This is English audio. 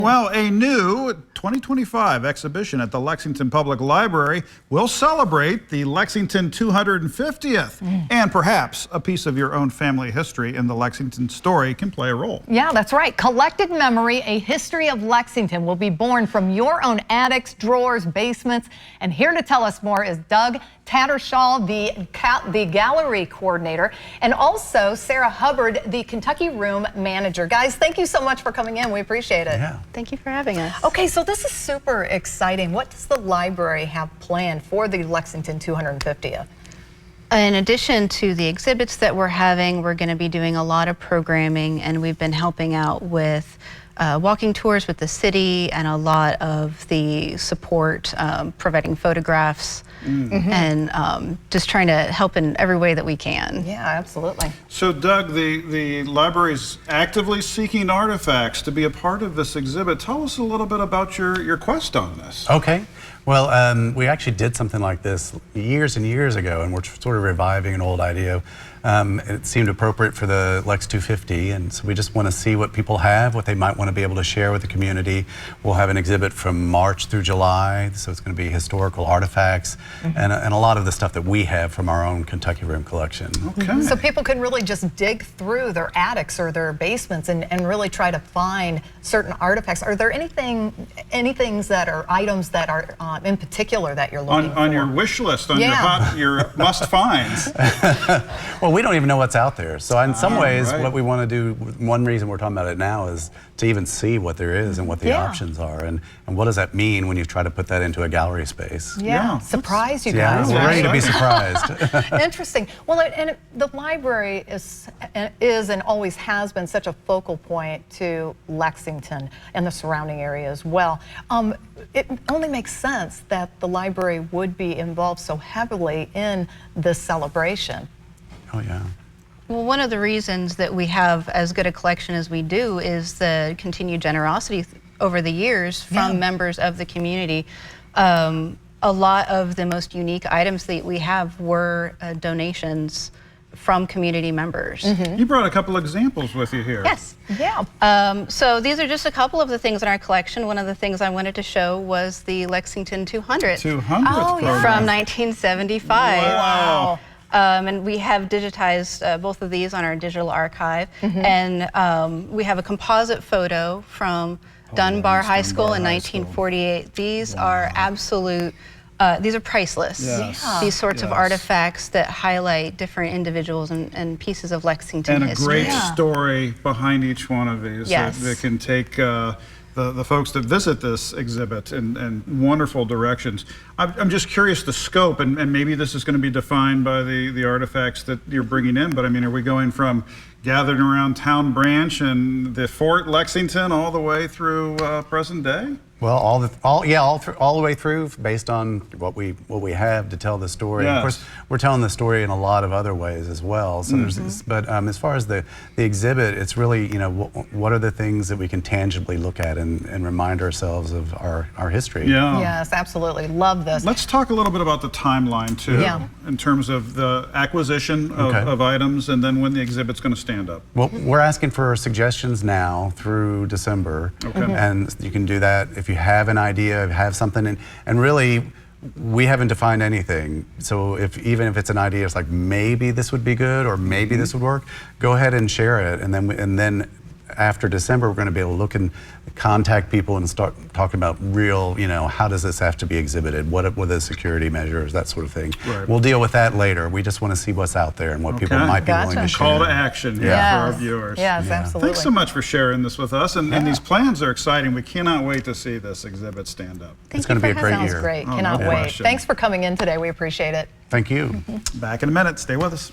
Well, a new 2025 exhibition at the Lexington Public Library will celebrate the Lexington 250th. And perhaps a piece of your own family history in the Lexington story can play a role. Yeah, that's right. Collected Memory, a history of Lexington, will be born from your own attics, drawers, basements. And here to tell us more is Doug Tattershall, the gallery coordinator, and also Sarah Hubbard, the Kentucky Room manager. Guys, thank you so much for coming in. We appreciate it. Yeah. Thank you for having us. Okay, so this is super exciting. What does the library have planned for the Lexington 250th? In addition to the exhibits that we're having, we're going to be doing a lot of programming, and we've been helping out with walking tours with the city and a lot of the support, providing photographs, and just trying to help in every way that we can. Yeah, absolutely. So, Doug, the library's actively seeking artifacts to be a part of this exhibit. Tell us a little bit about your quest on this. Okay. Well, we actually did something like this years and years ago, and we're sort of reviving an old idea. It seemed appropriate for the Lex 250, and so we just want to see what people have, what they might want to be able to share with the community. We'll have an exhibit from March through July, so it's going to be historical artifacts and a lot of the stuff that we have from our own Kentucky Room collection. Okay. So people can really just dig through their attics or their basements and really try to find certain artifacts. Are there any things that are items that are in particular that you're looking for? On your wish list, on your must finds. Well, we don't even know what's out there. So in some ways, right. what we want to do, one reason we're talking about it now is to even see what there is and what the options are. And what does that mean when you try to put that into a gallery space? Yeah, surprise you Yeah, guys. we're ready to be surprised. Interesting. Well, and the library is and always has been such a focal point to Lexington and the surrounding area as well. It only makes sense that the library would be involved so heavily in this celebration. Oh, yeah. Well, one of the reasons that we have as good a collection as we do is the continued generosity over the years from members of the community. A lot of the most unique items that we have were donations from community members. You brought a couple examples with you here. Yes. Yeah. So these are just a couple of the things in our collection. One of the things I wanted to show was the Lexington 200 program. from 1975. Wow. And we have digitized both of these on our digital archive. And we have a composite photo from Dunbar High School in 1948. These are absolute, these are priceless. Yes. These sorts of artifacts that highlight different individuals and pieces of Lexington history. And a great story behind each one of these that can take the folks that visit this exhibit in wonderful directions. I'm just curious the scope, and maybe this is going to be defined by the artifacts that you're bringing in, but I mean, are we going from gathered around Town Branch and the Fort Lexington all the way through present day? Well, all the way through, based on what we have to tell the story. Yes. Of course, we're telling the story in a lot of other ways as well. So but as far as the exhibit, it's really, you know, what are the things that we can tangibly look at and remind ourselves of our history. Yeah. Yes, absolutely. Love this. Let's talk a little bit about the timeline too, in terms of the acquisition of items and then when the exhibit's going to stand up. Well, we're asking for suggestions now through December, and you can do that if you have an idea, have something, and really, we haven't defined anything. So even if it's an idea, it's like maybe this would be good or maybe this would work, go ahead and share it, and then after December, we're going to be able to look and contact people and start talking about real, you know, how does this have to be exhibited? What are the security measures, that sort of thing. Right. We'll deal with that later. We just want to see what's out there and what people might be willing to share. Call to action for our viewers. Yes, absolutely. Thanks so much for sharing this with us. And these plans are exciting. We cannot wait to see this exhibit stand up. It's going to be a great year. Sounds great. Oh, Cannot no wait. question. Thanks for coming in today. We appreciate it. Thank you. Back in a minute. Stay with us.